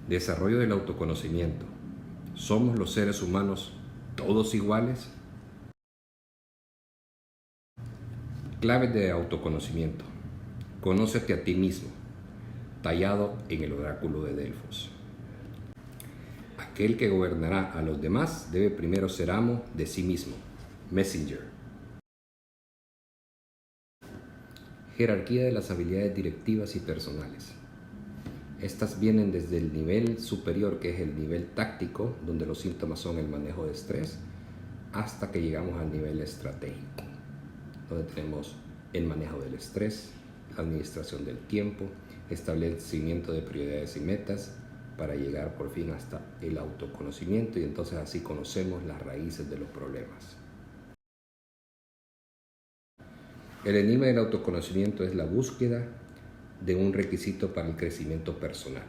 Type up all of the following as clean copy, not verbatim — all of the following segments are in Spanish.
Desarrollo del autoconocimiento. ¿Somos los seres humanos todos iguales? Claves de autoconocimiento. Conócete a ti mismo, tallado en el oráculo de Delfos. Aquel que gobernará a los demás debe primero ser amo de sí mismo. Messenger. Jerarquía de las habilidades directivas y personales. Estas vienen desde el nivel superior, que es el nivel táctico, donde los síntomas son el manejo de estrés, hasta que llegamos al nivel estratégico, donde tenemos el manejo del estrés, la administración del tiempo, establecimiento de prioridades y metas, para llegar por fin hasta el autoconocimiento, y entonces así conocemos las raíces de los problemas. El enigma del autoconocimiento es la búsqueda de un requisito para el crecimiento personal.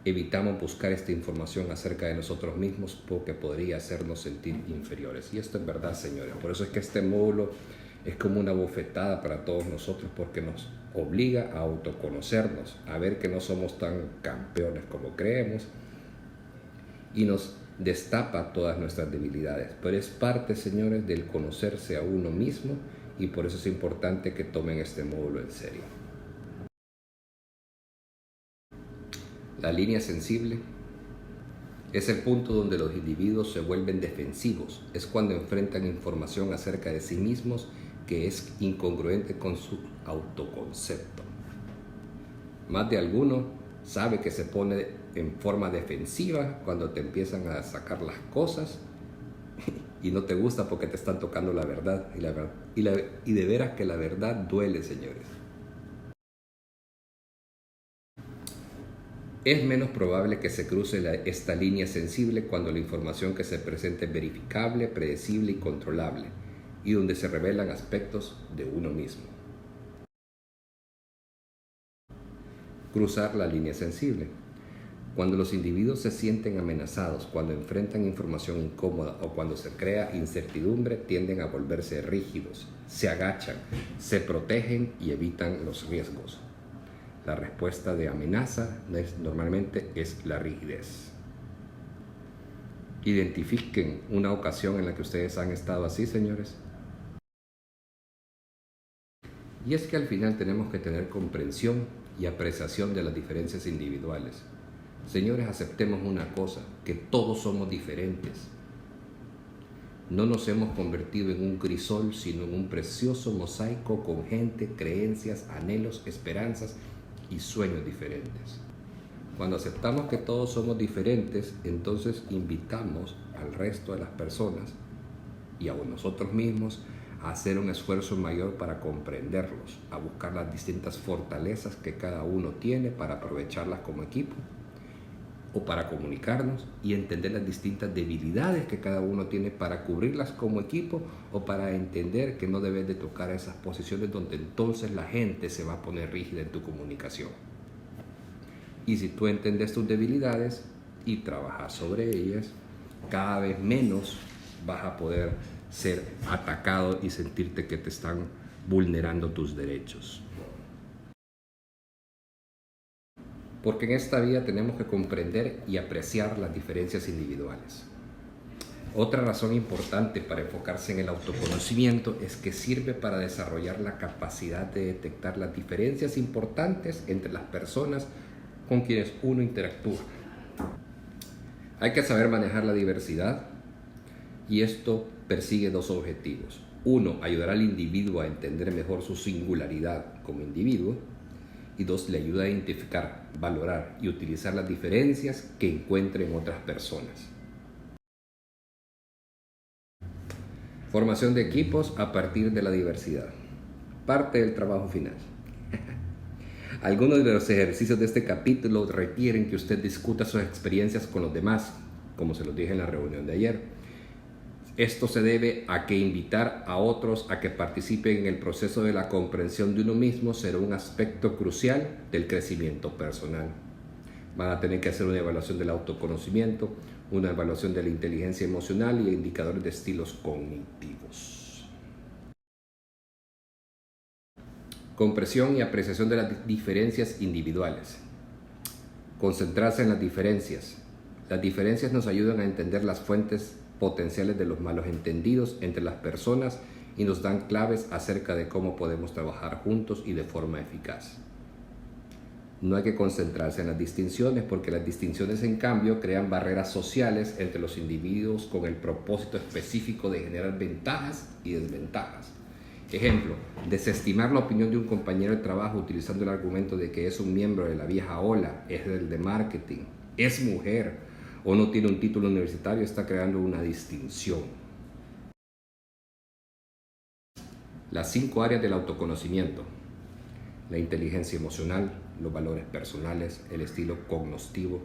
Evitamos buscar esta información acerca de nosotros mismos porque podría hacernos sentir inferiores. Y esto es verdad, señores. Por eso es que este módulo es como una bofetada para todos nosotros, porque nos obliga a autoconocernos, a ver que no somos tan campeones como creemos, y nos destapa todas nuestras debilidades. Pero es parte, señores, del conocerse a uno mismo, y por eso es importante que tomen este módulo en serio. La línea sensible es el punto donde los individuos se vuelven defensivos. Es cuando enfrentan información acerca de sí mismos que es incongruente con su autoconcepto. Más de alguno sabe que se pone en forma defensiva cuando te empiezan a sacar las cosas y no te gusta porque te están tocando la verdad. Y de veras que la verdad duele, señores. Es menos probable que se cruce esta línea sensible cuando la información que se presenta es verificable, predecible y controlable, y donde se revelan aspectos de uno mismo. Cruzar la línea sensible. Cuando los individuos se sienten amenazados, cuando enfrentan información incómoda o cuando se crea incertidumbre, tienden a volverse rígidos, se agachan, se protegen y evitan los riesgos. La respuesta de amenaza normalmente es la rigidez. Identifiquen una ocasión en la que ustedes han estado así, señores. Y es que al final tenemos que tener comprensión y apreciación de las diferencias individuales. Señores, aceptemos una cosa, que todos somos diferentes. No nos hemos convertido en un crisol, sino en un precioso mosaico con gente, creencias, anhelos, esperanzas y sueños diferentes. Cuando aceptamos que todos somos diferentes, entonces invitamos al resto de las personas y a nosotros mismos a hacer un esfuerzo mayor para comprenderlos, a buscar las distintas fortalezas que cada uno tiene para aprovecharlas como equipo, o para comunicarnos y entender las distintas debilidades que cada uno tiene para cubrirlas como equipo, o para entender que no debes de tocar esas posiciones donde entonces la gente se va a poner rígida en tu comunicación. Y si tú entiendes tus debilidades y trabajas sobre ellas, cada vez menos vas a poder ser atacado y sentirte que te están vulnerando tus derechos. Porque en esta vida tenemos que comprender y apreciar las diferencias individuales. Otra razón importante para enfocarse en el autoconocimiento es que sirve para desarrollar la capacidad de detectar las diferencias importantes entre las personas con quienes uno interactúa. Hay que saber manejar la diversidad, y esto persigue dos objetivos. Uno, ayudar al individuo a entender mejor su singularidad como individuo, y dos, le ayuda a identificar, valorar y utilizar las diferencias que encuentre en otras personas. Formación de equipos a partir de la diversidad. Parte del trabajo final. Algunos de los ejercicios de este capítulo requieren que usted discuta sus experiencias con los demás, como se los dije en la reunión de ayer. Esto se debe a que invitar a otros a que participen en el proceso de la comprensión de uno mismo será un aspecto crucial del crecimiento personal. Van a tener que hacer una evaluación del autoconocimiento, una evaluación de la inteligencia emocional y indicadores de estilos cognitivos. Comprensión y apreciación de las diferencias individuales. Concentrarse en las diferencias. Las diferencias nos ayudan a entender las fuentes potenciales de los malos entendidos entre las personas y nos dan claves acerca de cómo podemos trabajar juntos y de forma eficaz. No hay que concentrarse en las distinciones porque las distinciones en cambio crean barreras sociales entre los individuos con el propósito específico de generar ventajas y desventajas. Ejemplo, desestimar la opinión de un compañero de trabajo utilizando el argumento de que es un miembro de la vieja ola, es del de marketing, es mujer o no tiene un título universitario está creando una distinción. Las 5 áreas del autoconocimiento: la inteligencia emocional, los valores personales, el estilo cognitivo,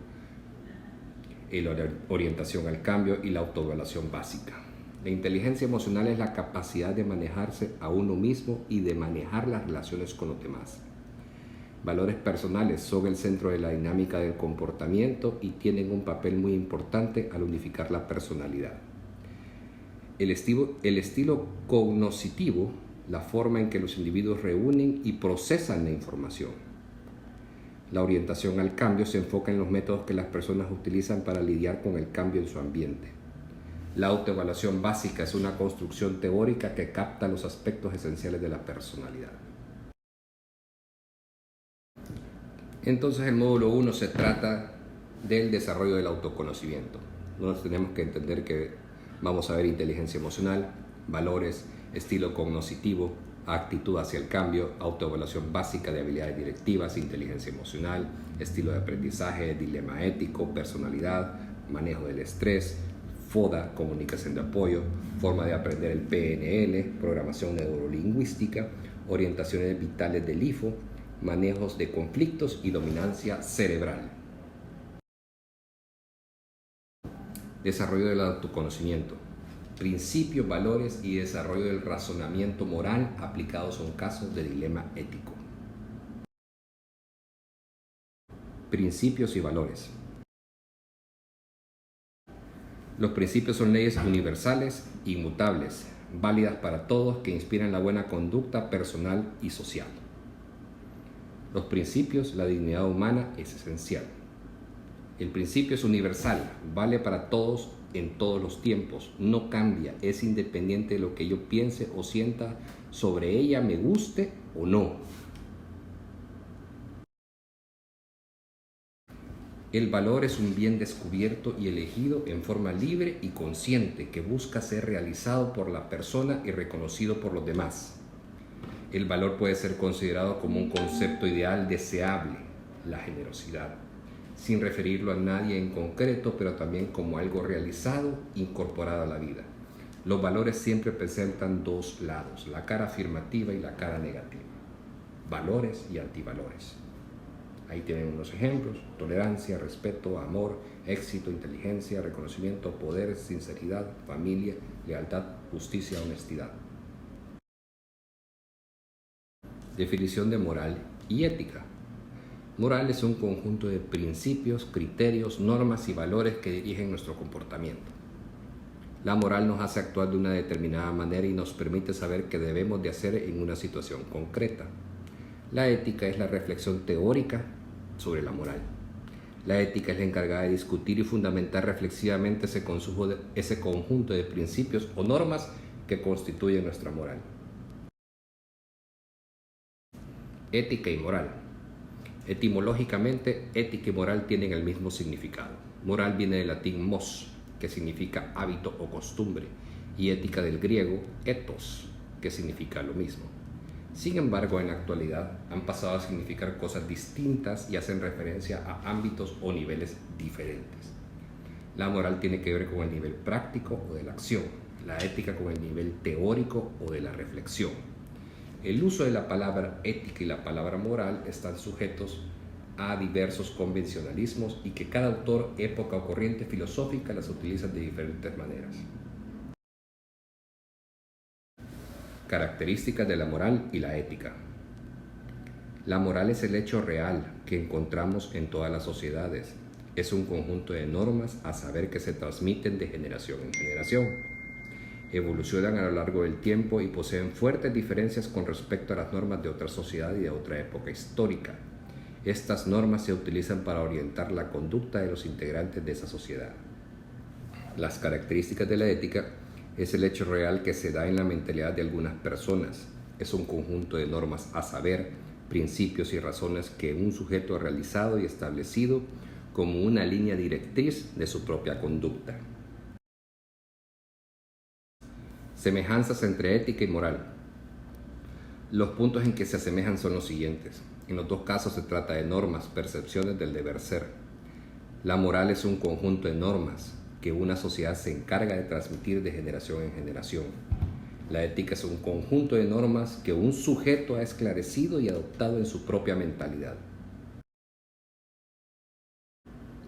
la orientación al cambio y la autoevaluación básica. La inteligencia emocional es la capacidad de manejarse a uno mismo y de manejar las relaciones con los demás. Valores personales son el centro de la dinámica del comportamiento y tienen un papel muy importante al unificar la personalidad. El estilo cognitivo, la forma en que los individuos reúnen y procesan la información. La orientación al cambio se enfoca en los métodos que las personas utilizan para lidiar con el cambio en su ambiente. La autoevaluación básica es una construcción teórica que capta los aspectos esenciales de la personalidad. Entonces el módulo 1 se trata del desarrollo del autoconocimiento. Nosotros tenemos que entender que vamos a ver inteligencia emocional, valores, estilo cognitivo, actitud hacia el cambio, autoevaluación básica de habilidades directivas, inteligencia emocional, estilo de aprendizaje, dilema ético, personalidad, manejo del estrés, FODA, comunicación de apoyo, forma de aprender el PNL, programación neurolingüística, orientaciones vitales del IFO, manejos de conflictos y dominancia cerebral. Desarrollo del autoconocimiento. Principios, valores y desarrollo del razonamiento moral aplicados a un caso de dilema ético. Principios y valores. Los principios son leyes universales, inmutables, válidas para todos, que inspiran la buena conducta personal y social. Los principios, la dignidad humana es esencial. El principio es universal, vale para todos en todos los tiempos, no cambia, es independiente de lo que yo piense o sienta sobre ella, me guste o no. El valor es un bien descubierto y elegido en forma libre y consciente que busca ser realizado por la persona y reconocido por los demás. El valor puede ser considerado como un concepto ideal deseable, la generosidad, sin referirlo a nadie en concreto, pero también como algo realizado, incorporado a la vida. Los valores siempre presentan dos lados, la cara afirmativa y la cara negativa, valores y antivalores. Ahí tienen unos ejemplos: tolerancia, respeto, amor, éxito, inteligencia, reconocimiento, poder, sinceridad, familia, lealtad, justicia, honestidad. Definición de moral y ética. Moral es un conjunto de principios, criterios, normas y valores que dirigen nuestro comportamiento. La moral nos hace actuar de una determinada manera y nos permite saber qué debemos de hacer en una situación concreta. La ética es la reflexión teórica sobre la moral. La ética es la encargada de discutir y fundamentar reflexivamente ese conjunto de principios o normas que constituyen nuestra moral. Ética y moral. Etimológicamente, ética y moral tienen el mismo significado. Moral viene del latín mos, que significa hábito o costumbre, y ética del griego ethos, que significa lo mismo. Sin embargo, en la actualidad han pasado a significar cosas distintas y hacen referencia a ámbitos o niveles diferentes. La moral tiene que ver con el nivel práctico o de la acción, la ética con el nivel teórico o de la reflexión. El uso de la palabra ética y la palabra moral están sujetos a diversos convencionalismos y que cada autor, época o corriente filosófica las utiliza de diferentes maneras. Características de la moral y la ética. La moral es el hecho real que encontramos en todas las sociedades. Es un conjunto de normas a saber que se transmiten de generación en generación. Evolucionan a lo largo del tiempo y poseen fuertes diferencias con respecto a las normas de otra sociedad y de otra época histórica. Estas normas se utilizan para orientar la conducta de los integrantes de esa sociedad. Las características de la ética es el hecho real que se da en la mentalidad de algunas personas. Es un conjunto de normas a saber, principios y razones que un sujeto ha realizado y establecido como una línea directriz de su propia conducta. Semejanzas entre ética y moral. Los puntos en que se asemejan son los siguientes. En los dos casos se trata de normas, percepciones del deber ser. La moral es un conjunto de normas que una sociedad se encarga de transmitir de generación en generación. La ética es un conjunto de normas que un sujeto ha esclarecido y adoptado en su propia mentalidad.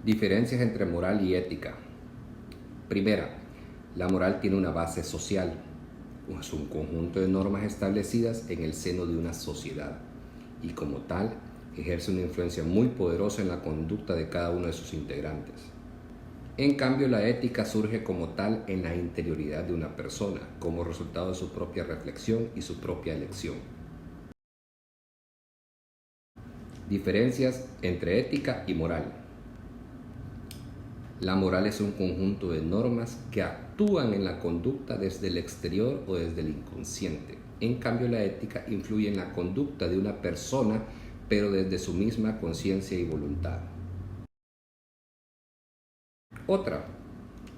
Diferencias entre moral y ética. Primera, la moral tiene una base social. Es un conjunto de normas establecidas en el seno de una sociedad y como tal ejerce una influencia muy poderosa en la conducta de cada uno de sus integrantes. En cambio, la ética surge como tal en la interioridad de una persona, como resultado de su propia reflexión y su propia elección. Diferencias entre ética y moral. La moral es un conjunto de normas que actúan en la conducta desde el exterior o desde el inconsciente. En cambio, la ética influye en la conducta de una persona, pero desde su misma conciencia y voluntad. Otra,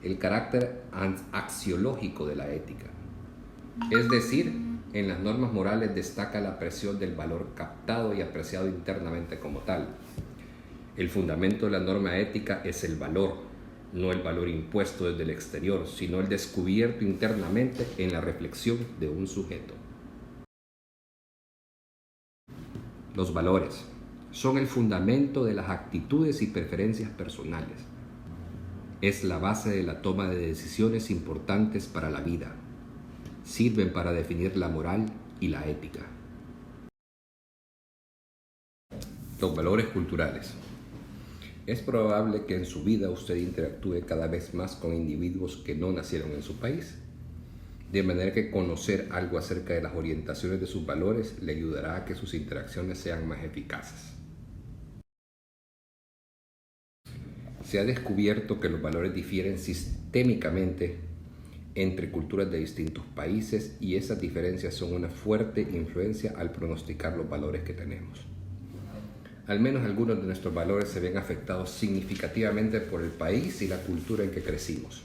el carácter axiológico de la ética. Es decir, en las normas morales destaca la apreciación del valor captado y apreciado internamente como tal. El fundamento de la norma ética es el valor, no el valor impuesto desde el exterior, sino el descubierto internamente en la reflexión de un sujeto. Los valores son el fundamento de las actitudes y preferencias personales. Es la base de la toma de decisiones importantes para la vida. Sirven para definir la moral y la ética. Los valores culturales. Es probable que en su vida usted interactúe cada vez más con individuos que no nacieron en su país, de manera que conocer algo acerca de las orientaciones de sus valores le ayudará a que sus interacciones sean más eficaces. Se ha descubierto que los valores difieren sistémicamente entre culturas de distintos países y esas diferencias son una fuerte influencia al pronosticar los valores que tenemos. Al menos algunos de nuestros valores se ven afectados significativamente por el país y la cultura en que crecimos.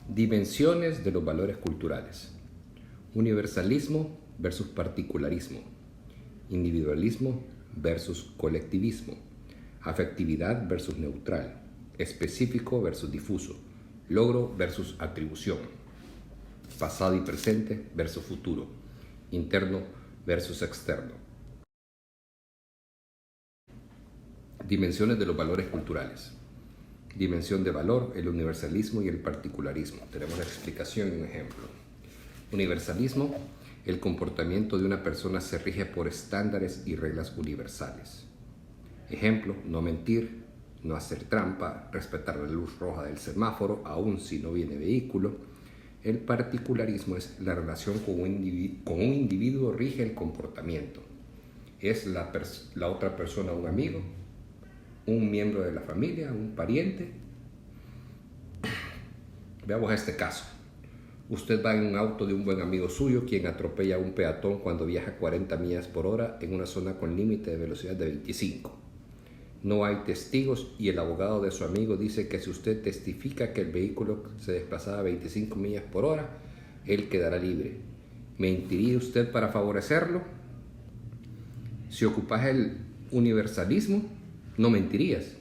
Dimensiones de los valores culturales. Universalismo versus particularismo. Individualismo versus colectivismo. Afectividad versus neutral. Específico versus difuso. Logro versus atribución. Pasado y presente versus futuro. Interno versus externo. Dimensiones de los valores culturales. Dimensión de valor, el universalismo y el particularismo. Tenemos la explicación y un ejemplo. Universalismo, el comportamiento de una persona se rige por estándares y reglas universales. Ejemplo, no mentir, no hacer trampa, respetar la luz roja del semáforo, aun si no viene vehículo. El particularismo es la relación con un individuo rige el comportamiento. Es la otra persona un amigo, un miembro de la familia, un pariente. Veamos este caso. Usted va en un auto de un buen amigo suyo quien atropella a un peatón cuando viaja 40 millas por hora en una zona con límite de velocidad de 25. No hay testigos y el abogado de su amigo dice que si usted testifica que el vehículo se desplazaba a 25 millas por hora, él quedará libre. ¿Mentiría usted para favorecerlo? Si ocupas el universalismo, no mentirías.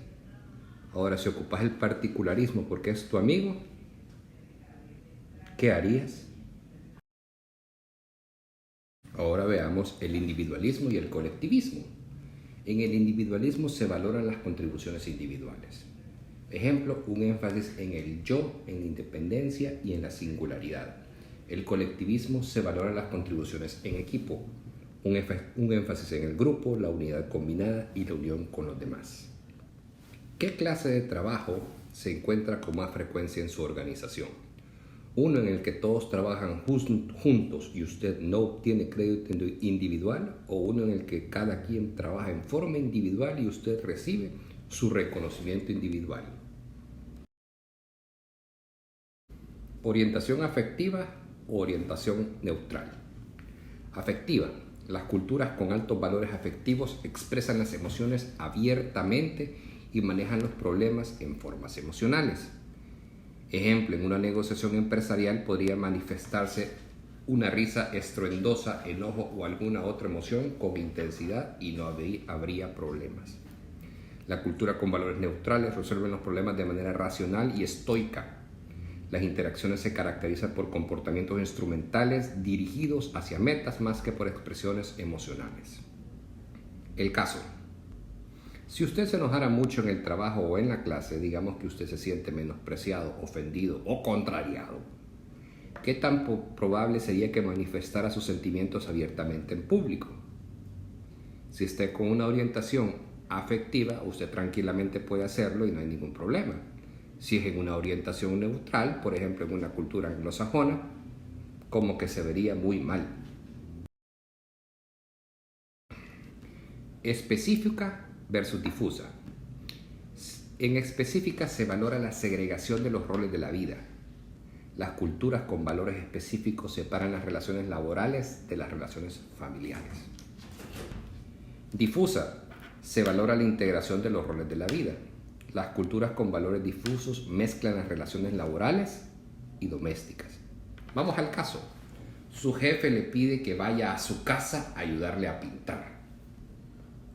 Ahora, si ocupas el particularismo porque es tu amigo, ¿qué harías? Ahora veamos el individualismo y el colectivismo. En el individualismo se valoran las contribuciones individuales. Ejemplo, un énfasis en el yo, en la independencia y en la singularidad. El colectivismo se valoran las contribuciones en equipo, un énfasis en el grupo, la unidad combinada y la unión con los demás. ¿Qué clase de trabajo se encuentra con más frecuencia en su organización? uno en el que todos trabajan juntos y usted no obtiene crédito individual, o uno en el que cada quien trabaja en forma individual y usted recibe su reconocimiento individual. Orientación afectiva o orientación neutral. Afectiva. Las culturas con altos valores afectivos expresan las emociones abiertamente y manejan los problemas en formas emocionales. Ejemplo, en una negociación empresarial podría manifestarse una risa estruendosa, enojo o alguna otra emoción con intensidad y no habría problemas. La cultura con valores neutrales resuelve los problemas de manera racional y estoica. Las interacciones se caracterizan por comportamientos instrumentales dirigidos hacia metas más que por expresiones emocionales. El caso. Si usted se enojara mucho en el trabajo o en la clase, digamos que usted se siente menospreciado, ofendido o contrariado, ¿qué tan probable sería que manifestara sus sentimientos abiertamente en público? Si está con una orientación afectiva, usted tranquilamente puede hacerlo y no hay ningún problema. Si es en una orientación neutral, por ejemplo en una cultura anglosajona, como que se vería muy mal. Específica versus difusa. En específica se valora la segregación de los roles de la vida. Las culturas con valores específicos separan las relaciones laborales de las relaciones familiares. Difusa. Se valora la integración de los roles de la vida. Las culturas con valores difusos mezclan las relaciones laborales y domésticas. Vamos al caso. Su jefe le pide que vaya a su casa a ayudarle a pintar.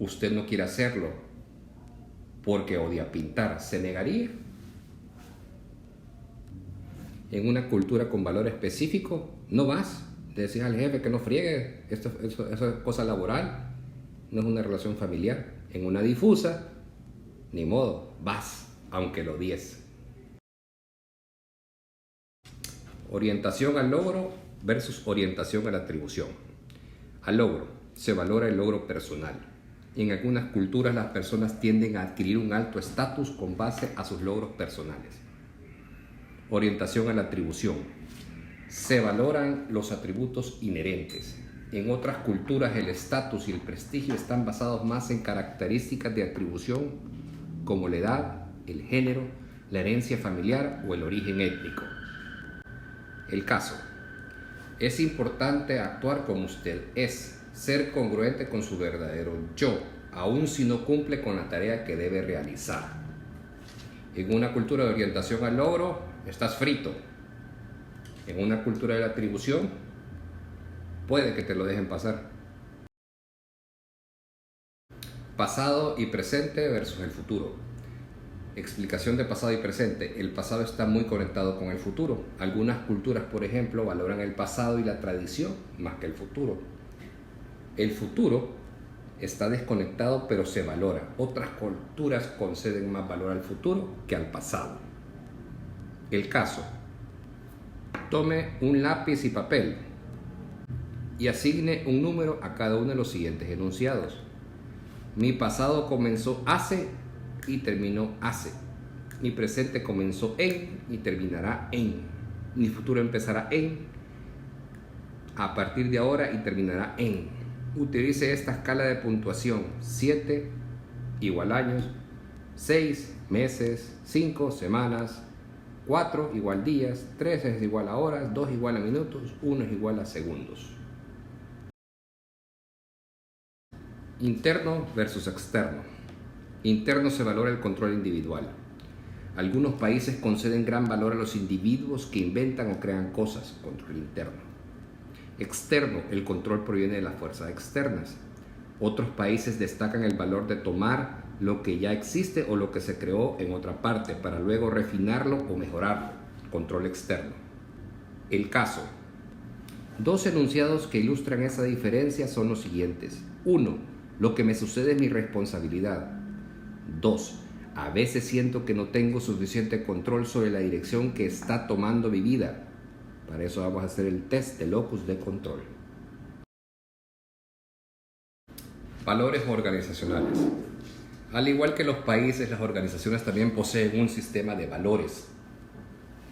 Usted no quiere hacerlo porque odia pintar. ¿Se negaría? En una cultura con valor específico, no vas. Le decís al jefe que no friegue. Eso es cosa laboral. No es una relación familiar. En una difusa, ni modo, vas, aunque lo odies. Orientación al logro versus orientación a la atribución. Al logro, se valora el logro personal. En algunas culturas las personas tienden a adquirir un alto estatus con base a sus logros personales. Orientación a la atribución. Se valoran los atributos inherentes. En otras culturas el estatus y el prestigio están basados más en características de atribución como la edad, el género, la herencia familiar o el origen étnico. El caso. Es importante actuar como usted es, ser congruente con su verdadero yo, aun si no cumple con la tarea que debe realizar. En una cultura de orientación al logro, estás frito. En una cultura de la atribución, puede que te lo dejen pasar. Pasado y presente versus el futuro. Explicación de pasado y presente. El pasado está muy conectado con el futuro. Algunas culturas, por ejemplo, valoran el pasado y la tradición más que el futuro. El futuro está desconectado, pero se valora. Otras culturas conceden más valor al futuro que al pasado. El caso. Tome un lápiz y papel y asigne un número a cada uno de los siguientes enunciados. Mi pasado comenzó hace y terminó hace. Mi presente comenzó en y terminará en. Mi futuro empezará en, a partir de ahora y terminará en. Utilice esta escala de puntuación. 7 igual años, 6 meses, 5 semanas, 4 igual días, 3 es igual a horas, 2 igual a minutos, 1 es igual a segundos. Interno versus externo. Interno se valora el control individual. Algunos países conceden gran valor a los individuos que inventan o crean cosas, control interno. Externo, el control proviene de las fuerzas externas. Otros países destacan el valor de tomar lo que ya existe o lo que se creó en otra parte para luego refinarlo o mejorarlo, control externo. El caso. 2 enunciados que ilustran esa diferencia son los siguientes. 1. Lo que me sucede es mi responsabilidad. 2. A veces siento que no tengo suficiente control sobre la dirección que está tomando mi vida. Para eso vamos a hacer el test de locus de control. Valores organizacionales. Al igual que los países, las organizaciones también poseen un sistema de valores.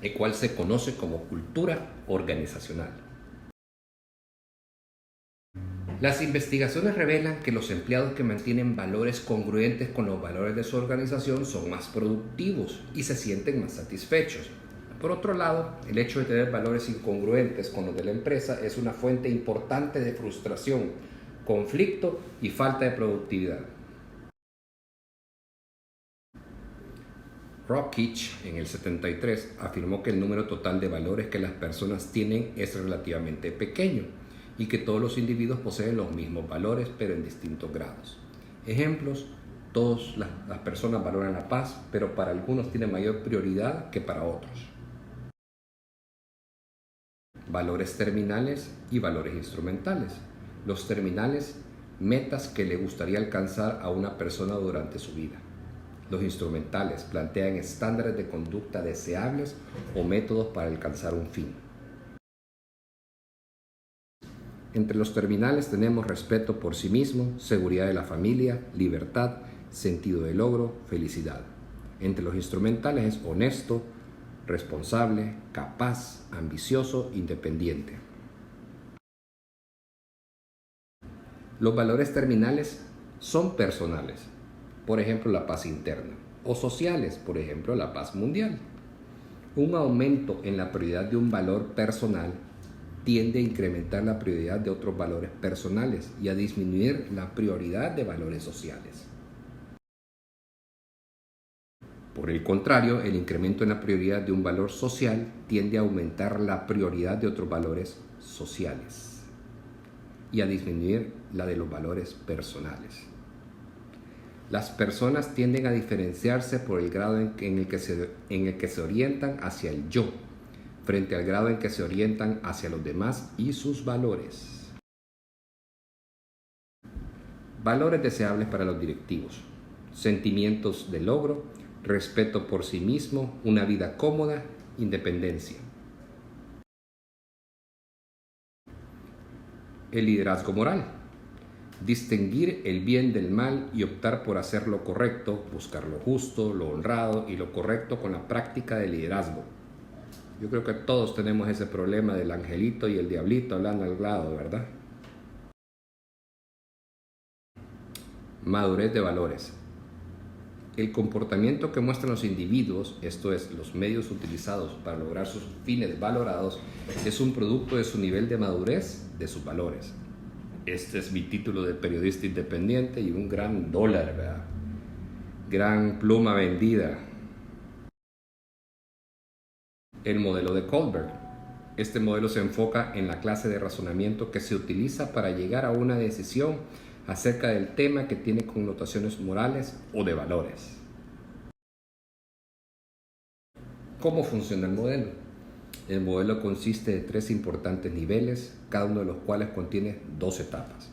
el cual se conoce como cultura organizacional. Las investigaciones revelan que los empleados que mantienen valores congruentes con los valores de su organización son más productivos y se sienten más satisfechos. Por otro lado, el hecho de tener valores incongruentes con los de la empresa es una fuente importante de frustración, conflicto y falta de productividad. Rockich, en el 73, afirmó que el número total de valores que las personas tienen es relativamente pequeño y que todos los individuos poseen los mismos valores, pero en distintos grados. Ejemplos: todas las personas valoran la paz, pero para algunos tiene mayor prioridad que para otros. Valores terminales y valores instrumentales. Los terminales, metas que le gustaría alcanzar a una persona durante su vida. Los instrumentales plantean estándares de conducta deseables o métodos para alcanzar un fin. Entre los terminales tenemos respeto por sí mismo, seguridad de la familia, libertad, sentido de logro, felicidad. Entre los instrumentales es honesto, responsable, capaz, ambicioso, independiente. Los valores terminales son personales, por ejemplo la paz interna, o sociales, por ejemplo la paz mundial. Un aumento en la prioridad de un valor personal tiende a incrementar la prioridad de otros valores personales y a disminuir la prioridad de valores sociales. Por el contrario, el incremento en la prioridad de un valor social tiende a aumentar la prioridad de otros valores sociales y a disminuir la de los valores personales. Las personas tienden a diferenciarse por el grado en el que se orientan hacia el yo, frente al grado en que se orientan hacia los demás y sus valores. Valores deseables para los directivos: sentimientos de logro, respeto por sí mismo, una vida cómoda, independencia. El liderazgo moral: distinguir el bien del mal y optar por hacer lo correcto, buscar lo justo, lo honrado y lo correcto con la práctica del liderazgo. Yo creo que todos tenemos ese problema del angelito y el diablito hablando al lado, ¿verdad? Madurez de valores. El comportamiento que muestran los individuos, esto es, los medios utilizados para lograr sus fines valorados, es un producto de su nivel de madurez de sus valores. Este es mi título de periodista independiente y un gran dólar, ¿verdad? Gran pluma vendida. El modelo de Kohlberg. Este modelo se enfoca en la clase de razonamiento que se utiliza para llegar a una decisión acerca del tema que tiene connotaciones morales o de valores. ¿Cómo funciona el modelo? El modelo consiste de 3 importantes niveles, cada uno de los cuales contiene 2 etapas.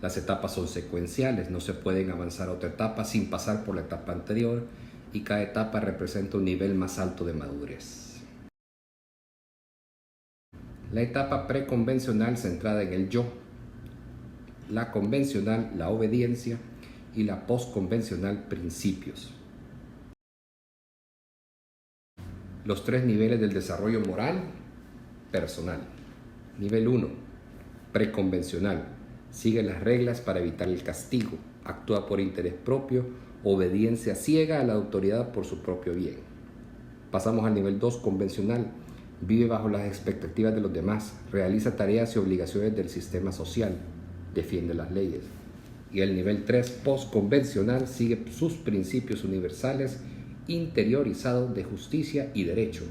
Las etapas son secuenciales, no se pueden avanzar a otra etapa sin pasar por la etapa anterior, y cada etapa representa un nivel más alto de madurez. La etapa preconvencional centrada en el yo, la convencional, la obediencia, y la postconvencional, principios. Los 3 niveles del desarrollo moral personal. Nivel 1, preconvencional. Sigue las reglas para evitar el castigo. Actúa por interés propio. Obediencia ciega a la autoridad por su propio bien. Pasamos al nivel 2, convencional. Vive bajo las expectativas de los demás. Realiza tareas y obligaciones del sistema social. Defiende las leyes. Y el nivel 3, postconvencional, sigue sus principios universales interiorizados de justicia y derecho.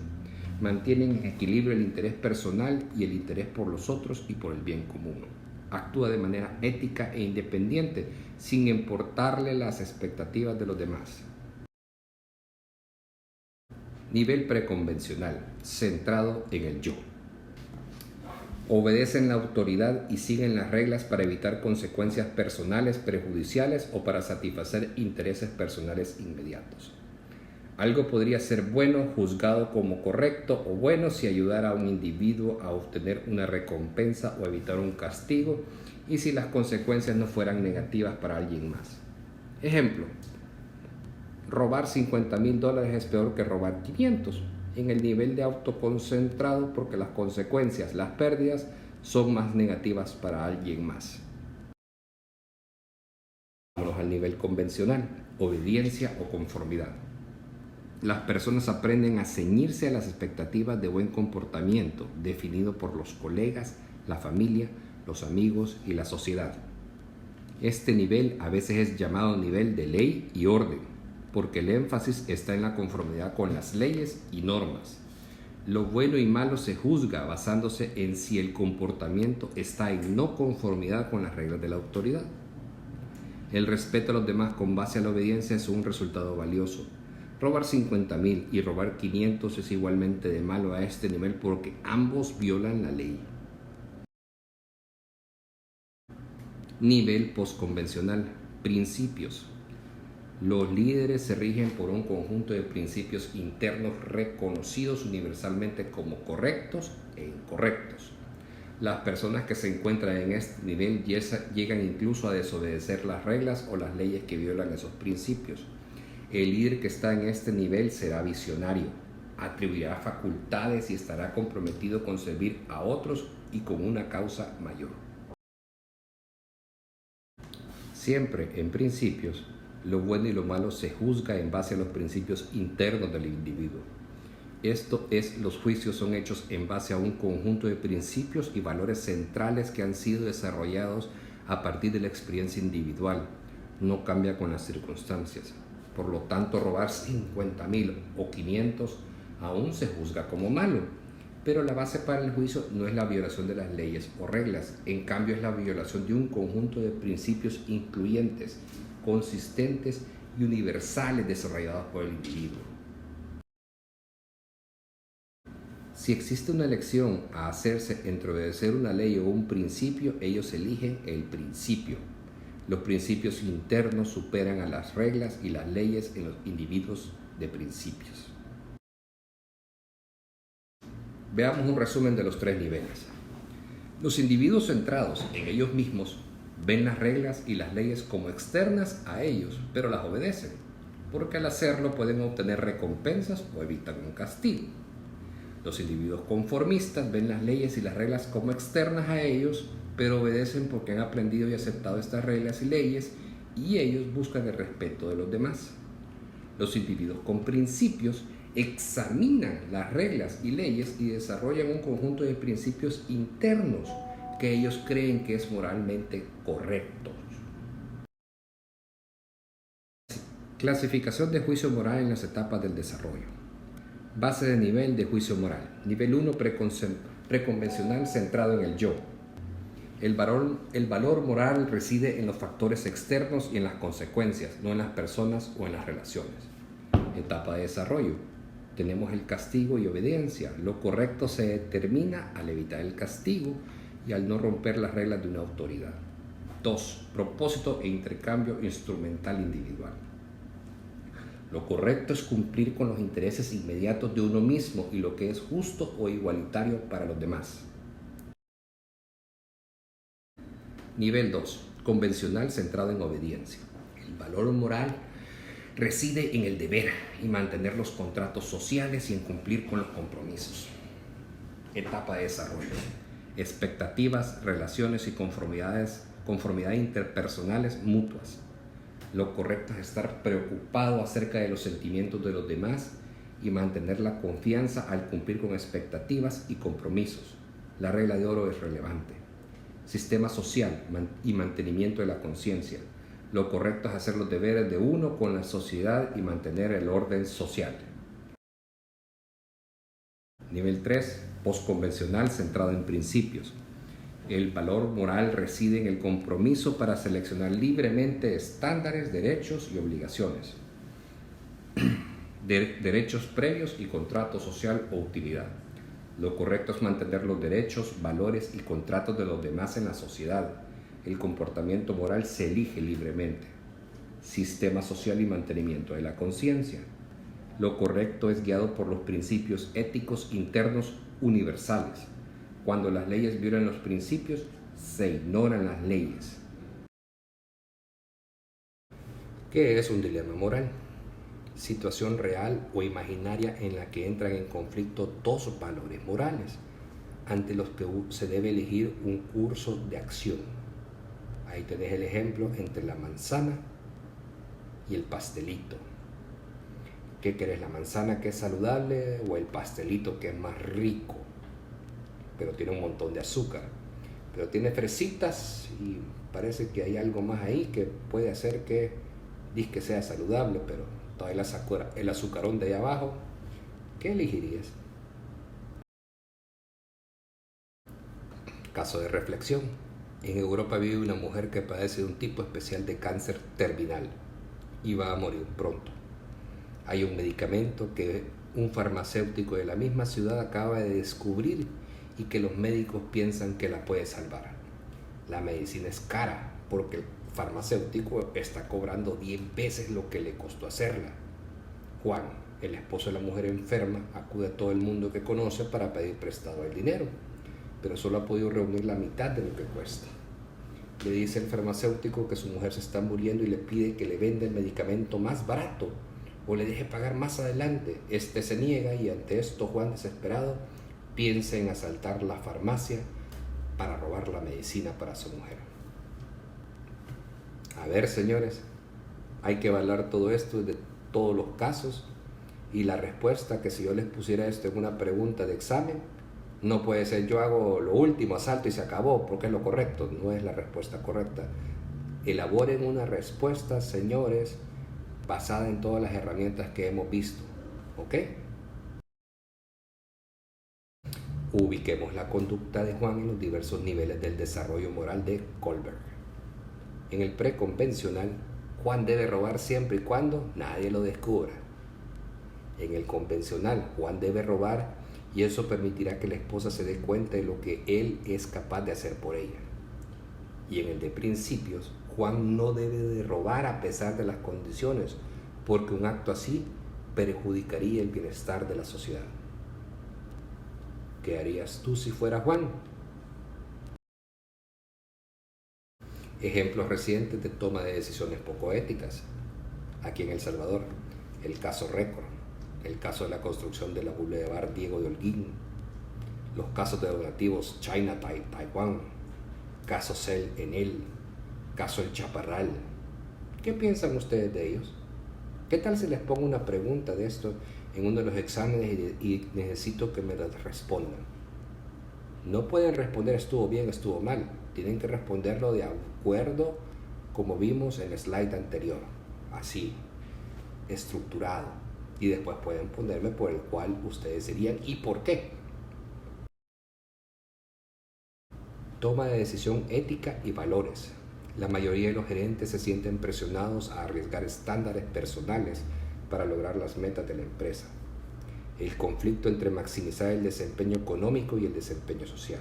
Mantienen en equilibrio el interés personal y el interés por los otros y por el bien común. Actúa de manera ética e independiente, sin importarle las expectativas de los demás. Nivel preconvencional, centrado en el yo. Obedecen la autoridad y siguen las reglas para evitar consecuencias personales perjudiciales o para satisfacer intereses personales inmediatos. Algo podría ser bueno juzgado como correcto o bueno si ayudara a un individuo a obtener una recompensa o evitar un castigo y si las consecuencias no fueran negativas para alguien más. Ejemplo: robar $50,000 es peor que robar 500, en el nivel de autoconcentrado porque las consecuencias, las pérdidas, son más negativas para alguien más. Vámonos al nivel convencional, obediencia o conformidad. Las personas aprenden a ceñirse a las expectativas de buen comportamiento definido por los colegas, la familia, los amigos y la sociedad. Este nivel a veces es llamado nivel de ley y orden, porque el énfasis está en la conformidad con las leyes y normas. Lo bueno y malo se juzga basándose en si el comportamiento está en no conformidad con las reglas de la autoridad. El respeto a los demás con base a la obediencia es un resultado valioso. Robar 50,000 y robar 500 es igualmente de malo a este nivel porque ambos violan la ley. Nivel postconvencional, principios. Los líderes se rigen por un conjunto de principios internos reconocidos universalmente como correctos e incorrectos. Las personas que se encuentran en este nivel llegan incluso a desobedecer las reglas o las leyes que violan esos principios. El líder que está en este nivel será visionario, atribuirá facultades y estará comprometido con servir a otros y con una causa mayor. Siempre, en principios, lo bueno y lo malo se juzga en base a los principios internos del individuo. Esto es, los juicios son hechos en base a un conjunto de principios y valores centrales que han sido desarrollados a partir de la experiencia individual. No cambia con las circunstancias. Por lo tanto, robar 50,000 o 500 aún se juzga como malo. Pero la base para el juicio no es la violación de las leyes o reglas. En cambio, es la violación de un conjunto de principios incluyentes, consistentes y universales desarrollados por el individuo. Si existe una elección a hacerse entre obedecer una ley o un principio, ellos eligen el principio. Los principios internos superan a las reglas y las leyes en los individuos de principios. Veamos un resumen de los tres niveles. Los individuos centrados en ellos mismos ven las reglas y las leyes como externas a ellos, pero las obedecen, porque al hacerlo pueden obtener recompensas o evitan un castigo. Los individuos conformistas ven las leyes y las reglas como externas a ellos, pero obedecen porque han aprendido y aceptado estas reglas y leyes, y ellos buscan el respeto de los demás. Los individuos con principios examinan las reglas y leyes y desarrollan un conjunto de principios internos que ellos creen que es moralmente correcto. Clasificación de juicio moral en las etapas del desarrollo. Base de nivel de juicio moral. Nivel 1, preconvencional, centrado en el yo. El valor moral reside en los factores externos y en las consecuencias, no en las personas o en las relaciones. Etapa de desarrollo. Tenemos el castigo y obediencia. Lo correcto se determina al evitar el castigo y al no romper las reglas de una autoridad. 2. Propósito e intercambio instrumental individual. Lo correcto es cumplir con los intereses inmediatos de uno mismo y lo que es justo o igualitario para los demás. Nivel 2. Convencional, centrado en obediencia. El valor moral reside en el deber y mantener los contratos sociales y en cumplir con los compromisos. Etapa de desarrollo. Expectativas, relaciones y conformidad interpersonales mutuas. Lo correcto es estar preocupado acerca de los sentimientos de los demás y mantener la confianza al cumplir con expectativas y compromisos. La regla de oro es relevante. Sistema social y mantenimiento de la conciencia. Lo correcto es hacer los deberes de uno con la sociedad y mantener el orden social. Nivel 3. Postconvencional, centrado en principios. El valor moral reside en el compromiso para seleccionar libremente estándares, derechos y obligaciones. Derechos previos y contrato social o utilidad. Lo correcto es mantener los derechos, valores y contratos de los demás en la sociedad. El comportamiento moral se elige libremente. Sistema social y mantenimiento de la conciencia. Lo correcto es guiado por los principios éticos internos universales. Cuando las leyes violan los principios, se ignoran las leyes. ¿Qué es un dilema moral? situación real o imaginaria en la que entran en conflicto dos valores morales, ante los que se debe elegir un curso de acción. Ahí tenés el ejemplo entre la manzana y el pastelito. ¿Qué querés, la manzana que es saludable o el pastelito que es más rico, pero tiene un montón de azúcar? Pero tiene fresitas y parece que hay algo más ahí que puede hacer que que sea saludable, pero todavía el azucarón de ahí abajo. ¿Qué elegirías? Caso de reflexión. En Europa vive una mujer que padece de un tipo especial de cáncer terminal y va a morir pronto. Hay un medicamento que un farmacéutico de la misma ciudad acaba de descubrir y que los médicos piensan que la puede salvar. La medicina es cara porque el farmacéutico está cobrando 10 veces lo que le costó hacerla. Juan, el esposo de la mujer enferma, acude a todo el mundo que conoce para pedir prestado el dinero, pero solo ha podido reunir la mitad de lo que cuesta. Le dice el farmacéutico que su mujer se está muriendo y le pide que le venda el medicamento más barato o le deje pagar más adelante. Este se niega y ante esto Juan, desesperado, piensa en asaltar la farmacia para robar la medicina para su mujer. A ver, señores, hay que evaluar todo esto de todos los casos y la respuesta, que si yo les pusiera esto en una pregunta de examen, no puede ser yo hago lo último, asalto y se acabó, porque es lo correcto. No es la respuesta correcta. Elaboren una respuesta, señores, basada en todas las herramientas que hemos visto. ¿Ok? Ubiquemos la conducta de Juan en los diversos niveles del desarrollo moral de Kohlberg. En el preconvencional, Juan debe robar siempre y cuando nadie lo descubra. En el convencional, Juan debe robar y eso permitirá que la esposa se dé cuenta de lo que él es capaz de hacer por ella. Y en el de principios, Juan no debe de robar a pesar de las condiciones, porque un acto así perjudicaría el bienestar de la sociedad. ¿Qué harías tú si fuera Juan? Ejemplos recientes de toma de decisiones poco éticas. Aquí en El Salvador, el caso Récord, el caso de la construcción de la Boulevard Diego de Holguín, los casos de donativos China Taiwán, caso Cel Enel, caso El Chaparral. ¿Qué piensan ustedes de ellos? ¿Qué tal si les pongo una pregunta de esto en uno de los exámenes y necesito que me las respondan? No pueden responder estuvo bien, estuvo mal. Tienen que responderlo de acuerdo como vimos en el slide anterior. Así, estructurado. Y después pueden ponerme por el cual ustedes dirían y por qué. Toma de decisión ética y valores. La mayoría de los gerentes se sienten presionados a arriesgar estándares personales para lograr las metas de la empresa. El conflicto entre maximizar el desempeño económico y el desempeño social.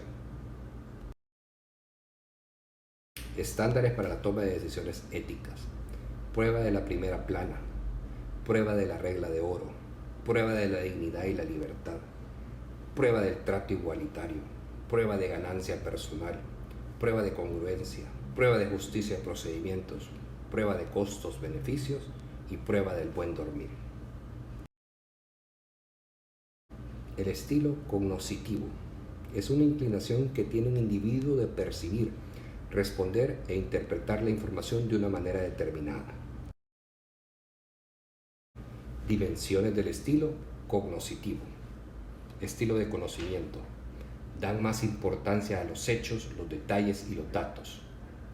Estándares para la toma de decisiones éticas. Prueba de la primera plana. Prueba de la regla de oro. Prueba de la dignidad y la libertad. Prueba del trato igualitario. Prueba de ganancia personal. Prueba de congruencia. Prueba de justicia de procedimientos. Prueba de costos-beneficios y prueba del buen dormir. El estilo cognoscitivo es una inclinación que tiene un individuo de percibir, responder e interpretar la información de una manera determinada. Dimensiones del estilo cognoscitivo. Estilo de conocimiento. Dan más importancia a los hechos, los detalles y los datos.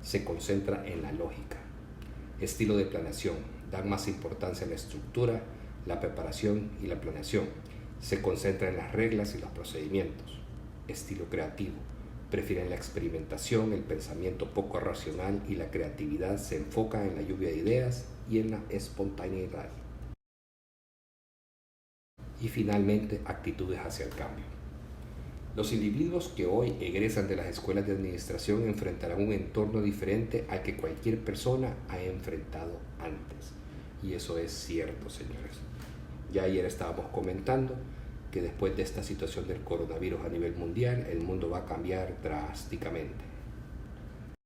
Se concentra en la lógica. Estilo de planeación. Dan más importancia a la estructura, la preparación y la planeación. Se concentra en las reglas y los procedimientos. Estilo creativo. Prefieren la experimentación, el pensamiento poco racional y la creatividad se enfoca en la lluvia de ideas y en la espontaneidad. Y finalmente, actitudes hacia el cambio. Los individuos que hoy egresan de las escuelas de administración enfrentarán un entorno diferente al que cualquier persona ha enfrentado antes. Y eso es cierto, señores. Ya ayer estábamos comentando que después de esta situación del coronavirus a nivel mundial, el mundo va a cambiar drásticamente.